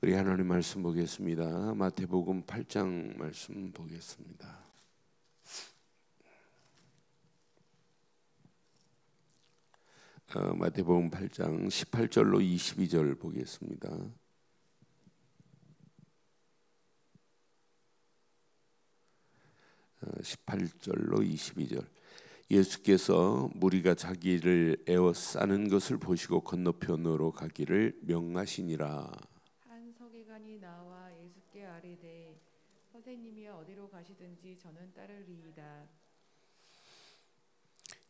우리 하나님 말씀 보겠습니다. 마태복음 8장 말씀 보겠습니다. 마태복음 8장 18절로 22절 보겠습니다. 어, 18절로 22절. 예수께서 무리가 자기를 에워싸는 것을 보시고 건너편으로 가기를 명하시니라. 한 서기관이 나와 예수께 아뢰되 선생님이여 어디로 가시든지 저는 따르리이다.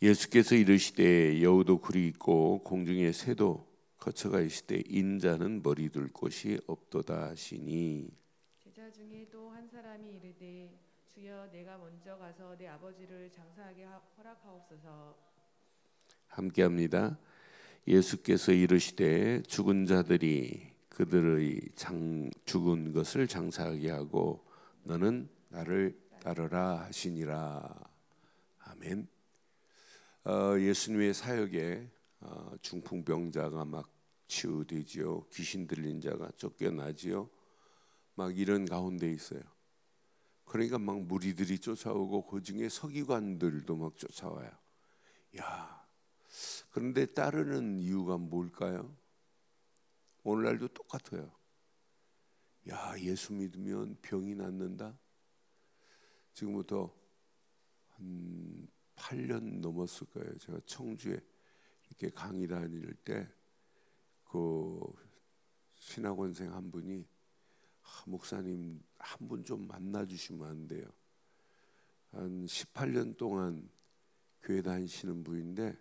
예수께서 이르시되 여우도 굴이 있고 공중에 새도 거처가 있으되 인자는 머리 둘 곳이 없도다 하시니. 제자 중에 또 한 사람이 이르되 주여 내가 먼저 가서 내 아버지를 장사하게 허락하옵소서. 함께합니다. 예수께서 이르시되 죽은 자들이 그들의 죽은 것을 장사하게 하고 너는 나를 따르라 하시니라. 아멘. 예수님의 사역에 중풍병자가 막 치유되지요. 귀신 들린 자가 쫓겨나지요. 막 이런 가운데 있어요. 그러니까 막 무리들이 쫓아오고 그 중에 서기관들도 막 쫓아와요. 야, 그런데 따르는 이유가 뭘까요? 오늘날도 똑같아요. 야, 예수 믿으면 병이 낫는다. 지금부터 한 8년 넘었을 거예요. 제가 청주에 이렇게 강의 다닐 때 그 신학원생 한 분이 목사님 한 분 좀 만나 주시면 안 돼요. 한 18년 동안 교회 다니시는 분인데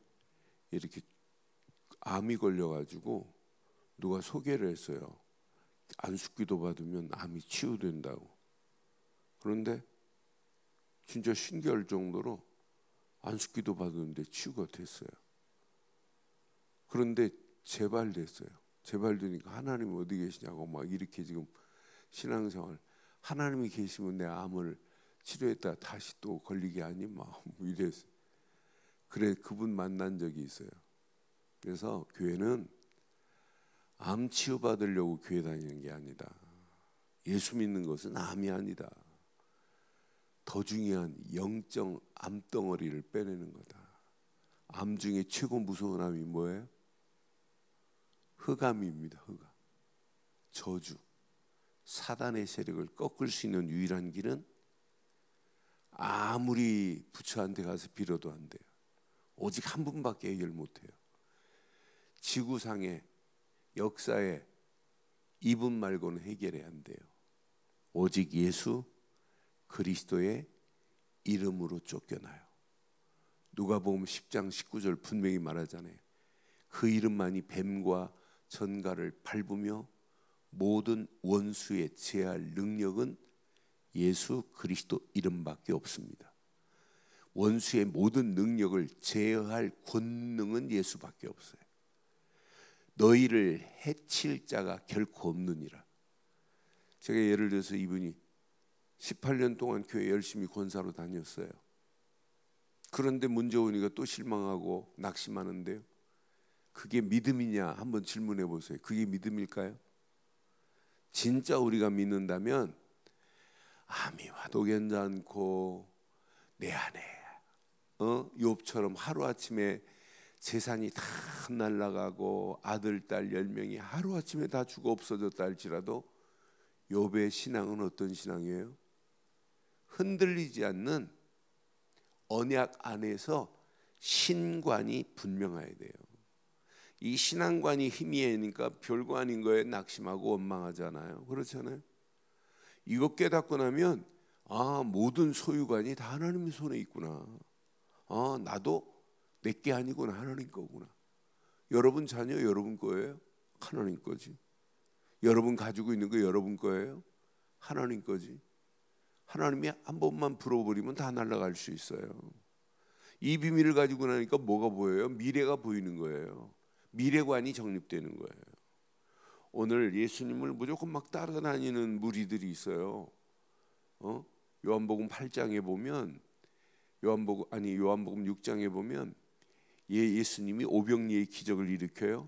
이렇게 암이 걸려가지고 누가 소개를 했어요. 안수기도 받으면 암이 치유된다고. 그런데 진짜 신기할 정도로 안수기도 받았는데 치유가 됐어요. 그런데 재발됐어요. 재발되니까 하나님 어디 계시냐고 막 이렇게 지금 신앙생활, 하나님이 계시면 내 암을 치료했다 다시 또 걸리게 하니 막 이랬어요. 그래 그분 만난 적이 있어요. 그래서 교회는 암 치유 받으려고 교회 다니는 게 아니다. 예수 믿는 것은 암이 아니다. 더 중요한 영적 암덩어리를 빼내는 거다. 암 중에 최고 무서운 암이 뭐예요? 흑암입니다. 흑암. 저주. 사단의 세력을 꺾을 수 있는 유일한 길은 아무리 부처한테 가서 빌어도 안 돼요. 오직 한 분밖에 해결 못해요. 지구상의 역사에 이분 말고는 해결이 안 돼요. 오직 예수 그리스도의 이름으로 쫓겨나요. 누가복음 10장 19절 분명히 말하잖아요. 그 이름만이 뱀과 전갈을 밟으며 모든 원수에 제할 능력은 예수 그리스도 이름밖에 없습니다. 원수의 모든 능력을 제어할 권능은 예수밖에 없어요. 너희를 해칠 자가 결코 없느니라. 제가 예를 들어서 이분이 18년 동안 교회 열심히 권사로 다녔어요. 그런데 문제 오니까 또 실망하고 낙심하는데요. 그게 믿음이냐 한번 질문해 보세요. 그게 믿음일까요? 진짜 우리가 믿는다면 암이 와도 괜찮고 내 안에 욥처럼 하루아침에 재산이 다 날아가고 아들, 딸 10명이 하루아침에 다 죽어 없어졌다 할지라도 욥의 신앙은 어떤 신앙이에요? 흔들리지 않는 언약 안에서 신관이 분명해야 돼요. 이 신앙관이 희미하니까 별거 아닌 거에 낙심하고 원망하잖아요. 그렇잖아요. 이거 깨닫고 나면 모든 소유관이 다 하나님 손에 있구나. 나도 내게 아니구나. 하나님 거구나. 여러분 자녀 여러분 거예요? 하나님 거지. 여러분 가지고 있는 거 여러분 거예요? 하나님 거지. 하나님이 한 번만 불어버리면 다 날아갈 수 있어요. 이 비밀을 가지고 나니까 뭐가 보여요? 미래가 보이는 거예요. 미래관이 정립되는 거예요. 오늘 예수님을 무조건 막 따라다니는 무리들이 있어요. 요한복음 8장에 보면 요한복음 6장에 보면 예수님이 오병이의 기적을 일으켜요.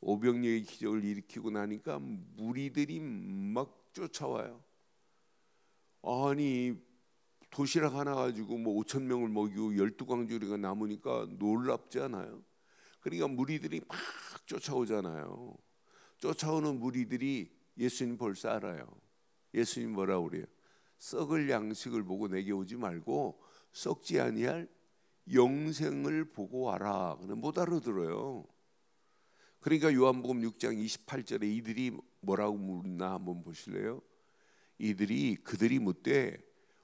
오병이어의 기적을 일으키고 나니까 무리들이 막 쫓아와요. 아니 도시락 하나 가지고 뭐 5천 명을 먹이고 12광주리가 남으니까 놀랍지 않아요? 그러니까 무리들이 막 쫓아오잖아요. 쫓아오는 무리들이 예수님 벌써 알아요. 예수님 뭐라고 그래요? 썩을 양식을 보고 내게 오지 말고 썩지 아니할 영생을 보고 와라. 못 알아들어요. 그러니까 요한복음 6장 28절에 이들이 뭐라고 묻나 한번 보실래요? 그들이 묻되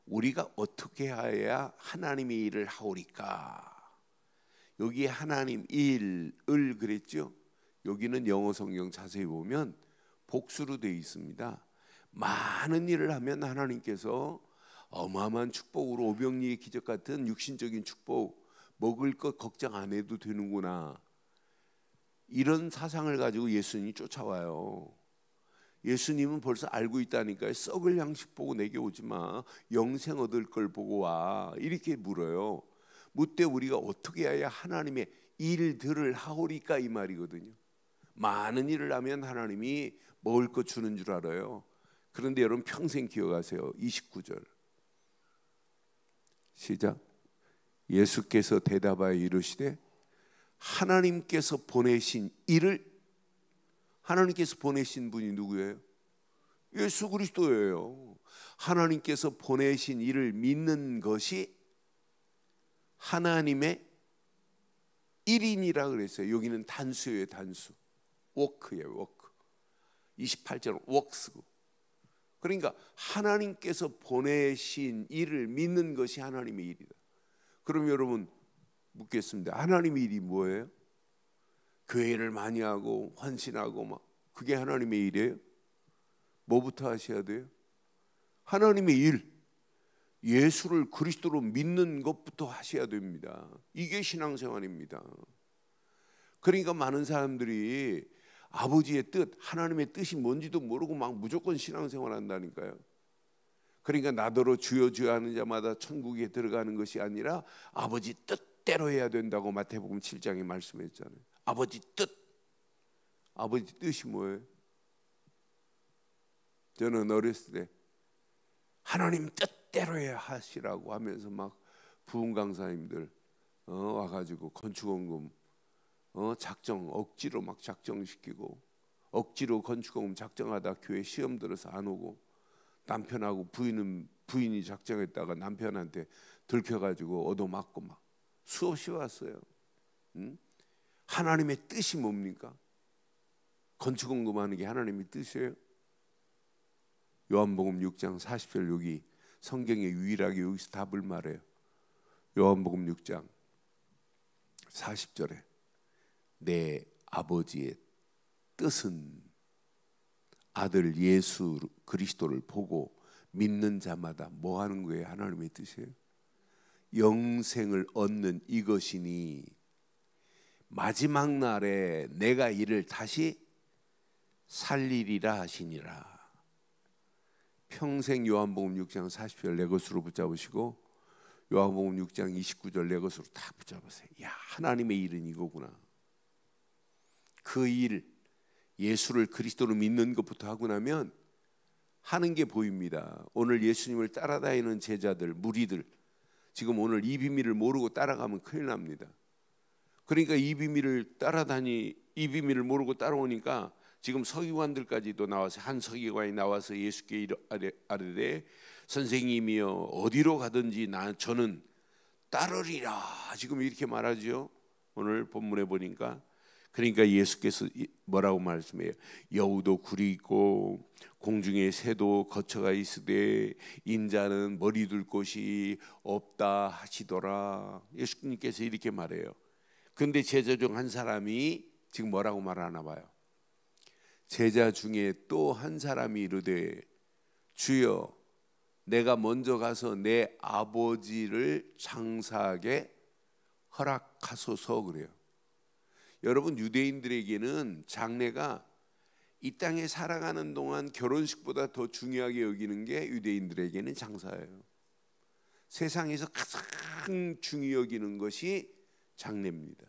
우리가 어떻게 해야 하나님의 일을 하오리까? 여기에 하나님 일을 그랬죠. 여기는 영어 성경 자세히 보면 복수로 되어 있습니다. 많은 일을 하면 하나님께서 어마어마한 축복으로 오병이의 기적 같은 육신적인 축복, 먹을 것 걱정 안 해도 되는구나, 이런 사상을 가지고 예수님이 쫓아와요. 예수님은 벌써 알고 있다니까요. 썩을 양식 보고 내게 오지 마, 영생 얻을 걸 보고 와, 이렇게 물어요. 묻되 우리가 어떻게 해야 하나님의 일들을 하오리까, 이 말이거든요. 많은 일을 하면 하나님이 먹을 것 주는 줄 알아요. 그런데 여러분 평생 기억하세요. 29절 시작. 예수께서 대답하여 이르시되 하나님께서 보내신 일을, 하나님께서 보내신 분이 누구예요? 예수 그리스도예요. 하나님께서 보내신 일을 믿는 것이 하나님의 일인이라 그랬어요. 여기는 단수예요. 단수. 워크예요. 워크. 28절은 워크스고. 그러니까 하나님께서 보내신 일을 믿는 것이 하나님의 일이다. 그럼 여러분 묻겠습니다. 하나님의 일이 뭐예요? 교회를 많이 하고 헌신하고 막 그게 하나님의 일이에요? 뭐부터 하셔야 돼요? 하나님의 일, 예수를 그리스도로 믿는 것부터 하셔야 됩니다. 이게 신앙생활입니다. 그러니까 많은 사람들이 아버지의 뜻, 하나님의 뜻이 뭔지도 모르고 막 무조건 신앙생활 한다니까요. 그러니까 나더러 주여 주여 하는 자마다 천국에 들어가는 것이 아니라 아버지 뜻대로 해야 된다고 마태복음 7장에 말씀했잖아요. 아버지 뜻. 아버지 뜻이 뭐예요? 저는 어렸을 때 하나님 뜻대로 해야 하시라고 하면서 막 부흥 강사님들 와가지고 건축원금 작정 억지로 막 작정시키고, 억지로 건축원금 작정하다 교회 시험 들어서 안 오고, 남편하고 부인이 작정했다가 남편한테 들켜가지고 얻어맞고 막 수없이 왔어요. 하나님의 뜻이 뭡니까? 건축원금하는 게 하나님의 뜻이에요? 요한복음 6장 40절, 여기 성경에 유일하게 여기서 답을 말해요. 요한복음 6장 40절에 내 아버지의 뜻은 아들 예수 그리스도를 보고 믿는 자마다 뭐 하는 거예요? 하나님의 뜻이에요. 영생을 얻는 이것이니 마지막 날에 내가 이를 다시 살리리라 하시니라. 평생 요한복음 6장 40절 내 것으로 붙잡으시고 요한복음 6장 29절 내 것으로 다 붙잡으세요. 야, 하나님의 일은 이거구나. 그 일, 예수를 그리스도로 믿는 것부터 하고 나면 하는 게 보입니다. 오늘 예수님을 따라다니는 제자들, 무리들, 지금 오늘 이 비밀을 모르고 따라가면 큰일 납니다. 그러니까 이 비밀을 모르고 따라오니까 지금 서기관들까지도 나와서, 한 서기관이 나와서 예수께 아뢰되 선생님이여 어디로 가든지 저는 따르리라, 지금 이렇게 말하죠. 오늘 본문에 보니까. 그러니까 예수께서 뭐라고 말씀해요? 여우도 굴이 있고 공중에 새도 거처가 있으되 인자는 머리 둘 곳이 없다 하시더라. 예수님께서 이렇게 말해요. 그런데 제자 중 한 사람이 지금 뭐라고 말하나 봐요. 제자 중에 또 한 사람이 이르되 주여 내가 먼저 가서 내 아버지를 장사하게 허락하소서, 그래요. 여러분, 유대인들에게는 장례가 이 땅에 살아가는 동안 결혼식보다 더 중요하게 여기는 게 유대인들에게는 장사예요. 세상에서 가장 중요히 여기는 것이 장례입니다.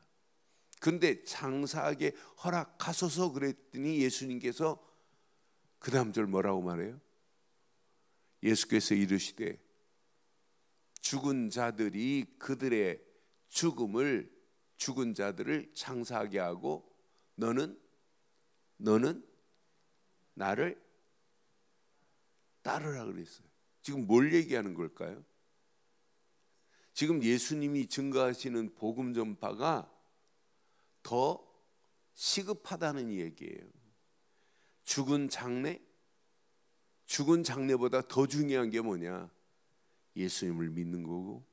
근데 장사하게 허락하소서 그랬더니 예수님께서 그 다음 절 뭐라고 말해요? 예수께서 이르시되 죽은 자들이 그들의 죽은 자들을 장사하게 하고 너는 나를 따르라 그랬어요. 지금 뭘 얘기하는 걸까요? 지금 예수님이 증거하시는 복음 전파가 더 시급하다는 얘기예요. 죽은 장례보다 더 중요한 게 뭐냐? 예수님을 믿는 거고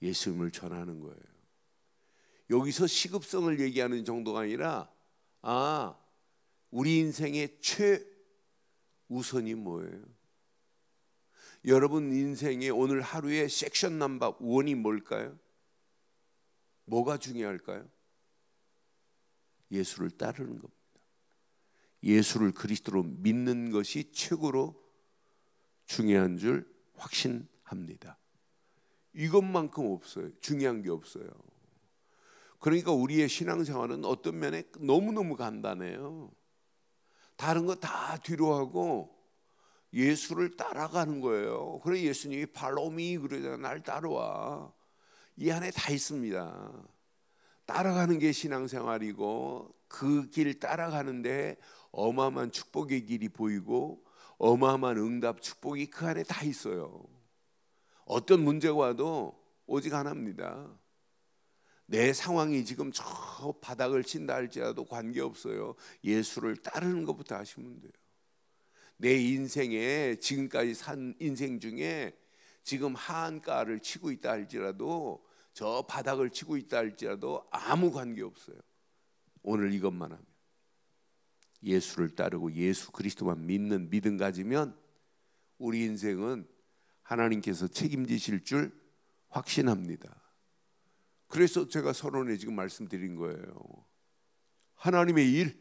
예수님을 전하는 거예요. 여기서 시급성을 얘기하는 정도가 아니라 우리 인생의 최우선이 뭐예요? 여러분 인생의 오늘 하루의 섹션 넘버 1이 뭘까요? 뭐가 중요할까요? 예수를 따르는 겁니다. 예수를 그리스도로 믿는 것이 최고로 중요한 줄 확신합니다. 이것만큼 없어요. 중요한 게 없어요. 그러니까 우리의 신앙생활은 어떤 면에 너무너무 간단해요. 다른 거 다 뒤로 하고 예수를 따라가는 거예요. 그래 예수님이 follow me 그러잖아요. 날 따라와. 이 안에 다 있습니다. 따라가는 게 신앙생활이고 그 길 따라가는데 어마어마한 축복의 길이 보이고 어마어마한 응답 축복이 그 안에 다 있어요. 어떤 문제가 와도 오직 하나입니다. 내 상황이 지금 저 바닥을 친다 할지라도 관계없어요. 예수를 따르는 것부터 하시면 돼요. 내 인생에 지금까지 산 인생 중에 지금 하한가를 치고 있다 할지라도 저 바닥을 치고 있다 할지라도 아무 관계없어요. 오늘 이것만 하면 예수를 따르고 예수 그리스도만 믿는 믿음 가지면 우리 인생은 하나님께서 책임지실 줄 확신합니다. 그래서 제가 서론에 지금 말씀드린 거예요. 하나님의 일,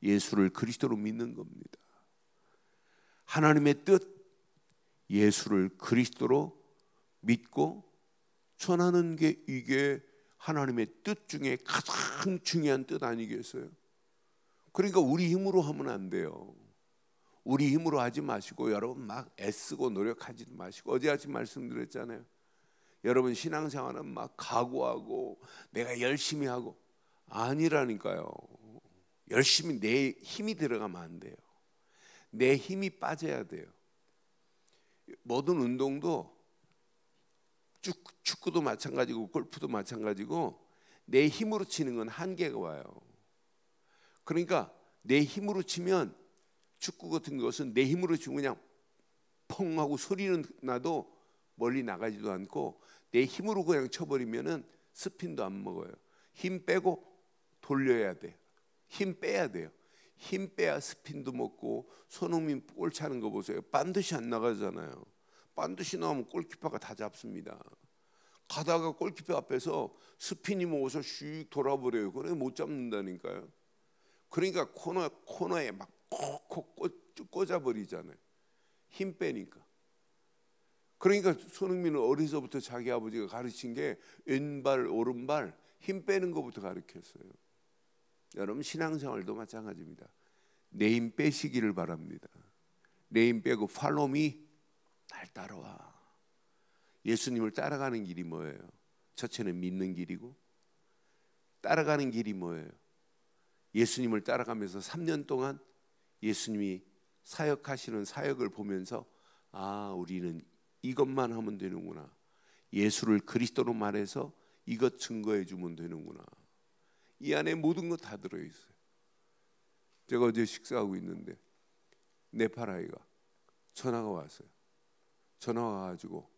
예수를 그리스도로 믿는 겁니다. 하나님의 뜻, 예수를 그리스도로 믿고 전하는 게 이게 하나님의 뜻 중에 가장 중요한 뜻 아니겠어요? 그러니까 우리 힘으로 하면 안 돼요. 우리 힘으로 하지 마시고 여러분 막 애쓰고 노력하지도 마시고 어제 아침 말씀드렸잖아요. 여러분 신앙생활은 막 각오하고 내가 열심히 하고 아니라니까요. 열심히 내 힘이 들어가면 안 돼요. 내 힘이 빠져야 돼요. 모든 운동도 축구도 마찬가지고 골프도 마찬가지고 내 힘으로 치는 건 한계가 와요. 그러니까 내 힘으로 치면 축구 같은 것은 내 힘으로 치면 그냥 펑 하고 소리는 나도 멀리 나가지도 않고 내 힘으로 그냥 쳐버리면은 스핀도 안 먹어요. 힘 빼고 돌려야 돼요. 힘 빼야 돼요. 힘 빼야 스핀도 먹고. 손흥민 골 차는 거 보세요. 반드시 안 나가잖아요. 반드시 나오면 골키퍼가 다 잡습니다. 가다가 골키퍼 앞에서 스핀이 먹어서 슉 돌아버려요. 그래 못 잡는다니까요. 그러니까 코너에 막 콕콕 꽂아버리잖아요. 힘 빼니까. 그러니까 손흥민은 어려서부터 자기 아버지가 가르친 게 왼발 오른발 힘 빼는 것부터 가르쳤어요. 여러분 신앙생활도 마찬가지입니다. 내 힘 빼시기를 바랍니다. 내 힘 빼고 follow me, 날 따라와. 예수님을 따라가는 길이 뭐예요? 첫째는 믿는 길이고 따라가는 길이 뭐예요? 예수님을 따라가면서 3년 동안 예수님이 사역하시는 사역을 보면서 우리는 이것만 하면 되는구나. 예수를 그리스도로 말해서 이것 증거해 주면 되는구나. 이 안에 모든 것 다 들어있어요. 제가 어제 식사하고 있는데 네팔 아이가 전화가 왔어요. 전화가 와가지고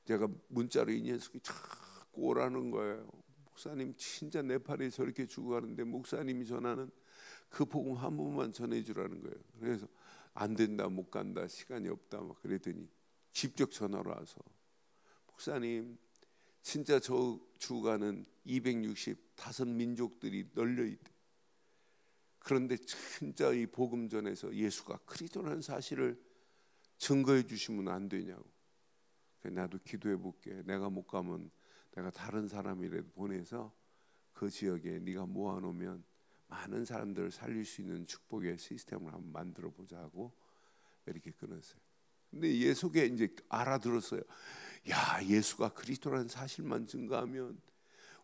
제가 문자로 이 녀석이 자꾸 오라는 거예요. 목사님 진짜 네팔에 저렇게 죽어가는데 목사님이 전하는 그 복음 한 번만 전해주라는 거예요. 그래서 안 된다, 못 간다, 시간이 없다 막 그랬더니 직접 전화로 와서 목사님 진짜 저 죽어가는 265 민족들이 널려 있대. 그런데 진짜 이 복음 전에서 예수가 그리스도라는 사실을 증거해 주시면 안 되냐고. 나도 기도해 볼게. 내가 못 가면 내가 다른 사람이라도 보내서 그 지역에 네가 모아놓으면 많은 사람들을 살릴 수 있는 축복의 시스템을 한번 만들어 보자 하고 이렇게 끊었어요. 근데 예수가 이제 알아들었어요. 야, 예수가 그리스도라는 사실만 증거하면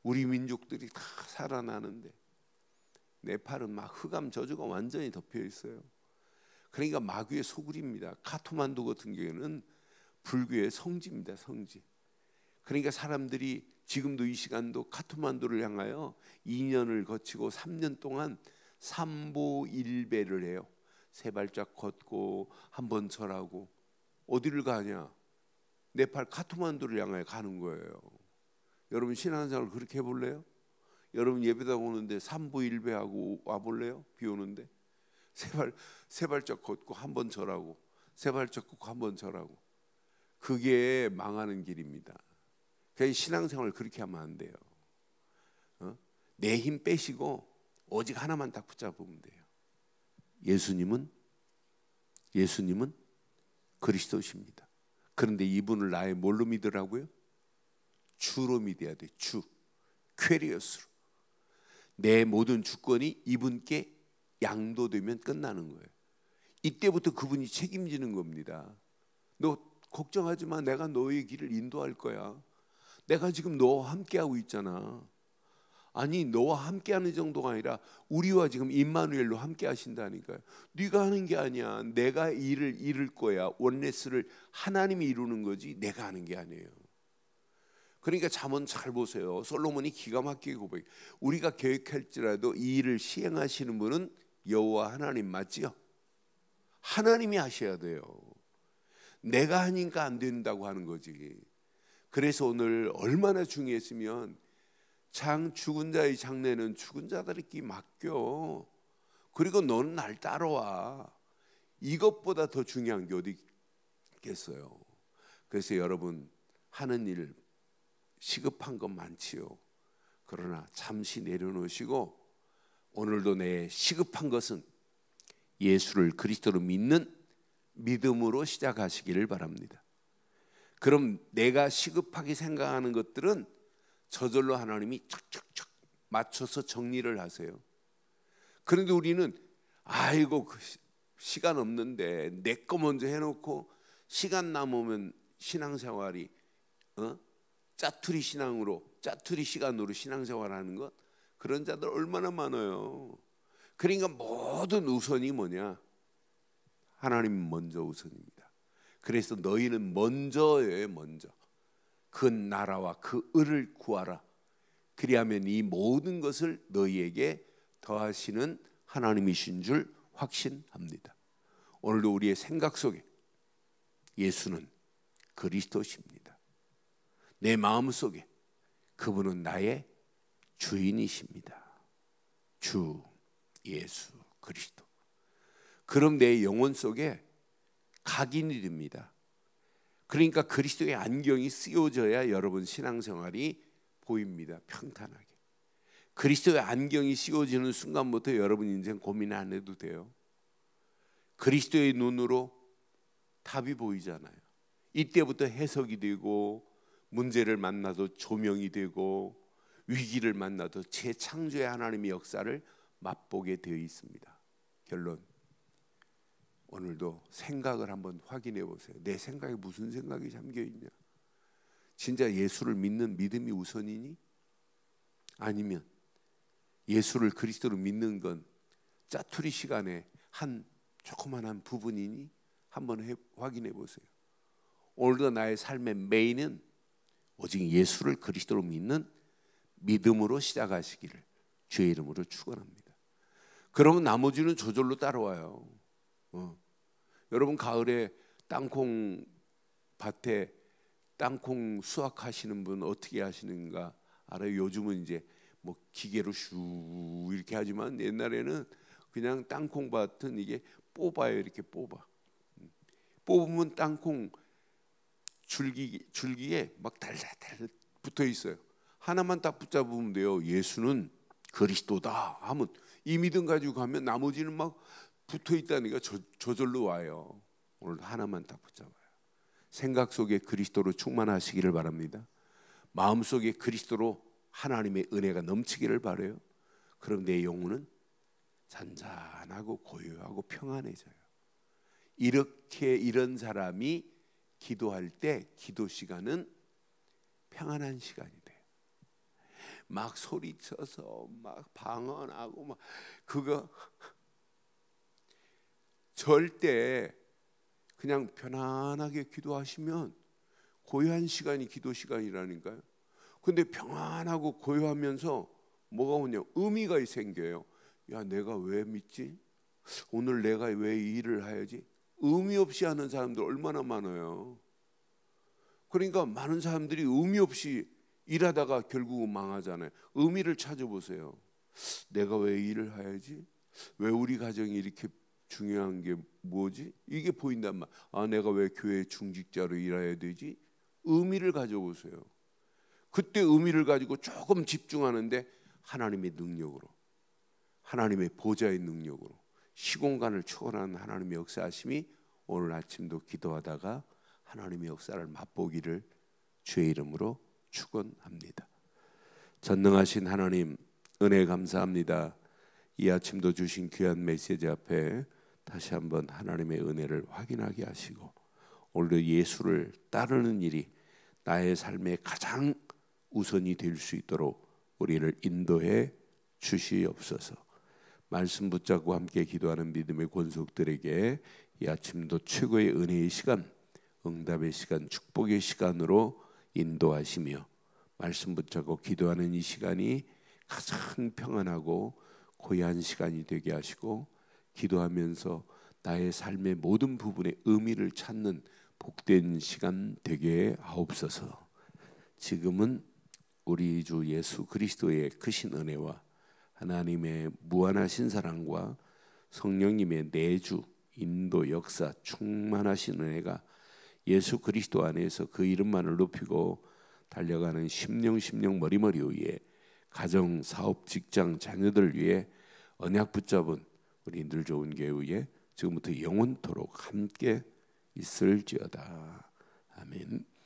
우리 민족들이 다 살아나는데 네팔은 막 흑암 저주가 완전히 덮여 있어요. 그러니까 마귀의 소굴입니다. 카트만두 같은 경우에는 불교의 성지입니다. 성지. 그러니까 사람들이 지금도 이 시간도 카트만두를 향하여 2년을 거치고 3년 동안 삼보일배를 해요. 세 발짝 걷고 한 번 절하고. 어디를 가냐? 네팔 카트만두를 향하여 가는 거예요. 여러분 신앙생활 그렇게 해볼래요? 여러분 예배당 오는데 삼보일배하고 와볼래요? 비 오는데 세 발짝 걷고 한 번 절하고, 세 발짝 걷고 한 번 절하고. 그게 망하는 길입니다. 그러니까 신앙생활 그렇게 하면 안 돼요. 내 힘 빼시고 오직 하나만 딱 붙잡으면 돼요. 예수님은 그리스도십니다. 그런데 이분을 나의 뭘로 믿으라고요? 주로 믿어야 돼. 주, 퀘리어스로. 내 모든 주권이 이분께 양도되면 끝나는 거예요. 이때부터 그분이 책임지는 겁니다. 너 걱정하지 마. 내가 너의 길을 인도할 거야. 내가 지금 너와 함께하고 있잖아. 아니, 너와 함께하는 정도가 아니라 우리와 지금 임마누엘로 함께 하신다니까요. 네가 하는 게 아니야. 내가 일을 이룰 거야. 원네스를 하나님이 이루는 거지 내가 하는 게 아니에요. 그러니까 잠언 잘 보세요. 솔로몬이 기가 막히게 고백해요. 우리가 계획할지라도 이 일을 시행하시는 분은 여호와 하나님 맞지요? 하나님이 하셔야 돼요. 내가 하니까 안 된다고 하는 거지. 그래서 오늘 얼마나 중요했으면 죽은 자의 장례는 죽은 자들에게 맡겨. 그리고 너는 날 따라와. 이것보다 더 중요한 게 어디 있겠어요. 그래서 여러분 하는 일 시급한 것 많지요. 그러나 잠시 내려놓으시고 오늘도 내 시급한 것은 예수를 그리스도로 믿는 믿음으로 시작하시기를 바랍니다. 그럼 내가 시급하게 생각하는 것들은 저절로 하나님이 착착착 맞춰서 정리를 하세요. 그런데 우리는 아이고 시간 없는데 내 거 먼저 해놓고 시간 남으면 신앙생활이 짜투리 시간으로 신앙생활하는 것, 그런 자들 얼마나 많아요. 그러니까 모든 우선이 뭐냐? 하나님 먼저 우선입니다. 그래서 너희는 먼저예요. 먼저 그 나라와 그 의를 구하라. 그리하면 이 모든 것을 너희에게 더하시는 하나님이신 줄 확신합니다. 오늘도 우리의 생각 속에 예수는 그리스도십니다. 내 마음 속에 그분은 나의 주인이십니다. 주 예수 그리스도. 그럼 내 영혼 속에 각인이 됩니다. 그러니까 그리스도의 안경이 씌워져야 여러분 신앙생활이 보입니다. 평탄하게. 그리스도의 안경이 씌워지는 순간부터 여러분 인생 고민 안 해도 돼요. 그리스도의 눈으로 답이 보이잖아요. 이때부터 해석이 되고 문제를 만나도 조명이 되고 위기를 만나도 재창조의 하나님의 역사를 맛보게 되어 있습니다. 결론, 오늘도 생각을 한번 확인해 보세요. 내 생각에 무슨 생각이 잠겨 있냐? 진짜 예수를 믿는 믿음이 우선이니? 아니면 예수를 그리스도로 믿는 건 짜투리 시간에 한 조그만한 부분이니? 한번 확인해 보세요. 오늘도 나의 삶의 메인은 오직 예수를 그리스도로 믿는 믿음으로 시작하시기를 주의 이름으로 축원합니다. 그러면 나머지는 저절로 따라와요. 여러분 가을에 땅콩 밭에 땅콩 수확하시는 분 어떻게 하시는가 알아요? 요즘은 이제 뭐 기계로 슈 이렇게 하지만 옛날에는 그냥 땅콩 밭은 이게 뽑아요. 이렇게 뽑으면 땅콩 줄기에 막 달달달 붙어 있어요. 하나만 딱 붙잡으면 돼요. 예수는 그리스도다 하면 이 믿음 가지고 가면 나머지는 막 붙어 있다니까 저절로 와요. 오늘도 하나만 딱 붙잡아요. 생각 속에 그리스도로 충만하시기를 바랍니다. 마음 속에 그리스도로 하나님의 은혜가 넘치기를 바라요. 그럼 내 영혼은 잔잔하고 고요하고 평안해져요. 이런 사람이 기도할 때 기도 시간은 평안한 시간이 돼요. 막 소리쳐서 막 방언하고 막 그거 절대 그냥 편안하게 기도하시면 고요한 시간이 기도 시간이라니까요. 근데 평안하고 고요하면서 뭐가 오냐? 의미가 생겨요. 야, 내가 왜 믿지? 오늘 내가 왜 이 일을 해야지? 의미 없이 하는 사람들 얼마나 많아요. 그러니까 많은 사람들이 의미 없이 일하다가 결국은 망하잖아요. 의미를 찾아보세요. 내가 왜 일을 해야지? 왜 우리 가정이 이렇게 중요한 게 뭐지? 이게 보인단 말. 아, 내가 왜 교회 중직자로 일해야 되지? 의미를 가져보세요. 그때 의미를 가지고 조금 집중하는데 하나님의 능력으로, 하나님의 보좌의 능력으로 시공간을 초월하는 하나님의 역사하심이 오늘 아침도 기도하다가 하나님의 역사를 맛보기를 주의 이름으로 축원합니다. 전능하신 하나님, 은혜 감사합니다. 이 아침도 주신 귀한 메시지 앞에 다시 한번 하나님의 은혜를 확인하게 하시고 오늘도 예수를 따르는 일이 나의 삶의 가장 우선이 될 수 있도록 우리를 인도해 주시옵소서. 말씀 붙잡고 함께 기도하는 믿음의 권속들에게 이 아침도 최고의 은혜의 시간, 응답의 시간, 축복의 시간으로 인도하시며 말씀 붙잡고 기도하는 이 시간이 가장 평안하고 고요한 시간이 되게 하시고 기도하면서 나의 삶의 모든 부분에 의미를 찾는 복된 시간 되게 하옵소서. 지금은 우리 주 예수 그리스도의 크신 은혜와 하나님의 무한하신 사랑과 성령님의 내주, 인도, 역사, 충만하신 은혜가 예수 그리스도 안에서 그 이름만을 높이고 달려가는 심령 머리머리 위에 가정, 사업, 직장, 자녀들 위해 언약 붙잡은 우리 늘 좋은 교회에 지금부터 영원토록 함께 있을지어다. 아멘.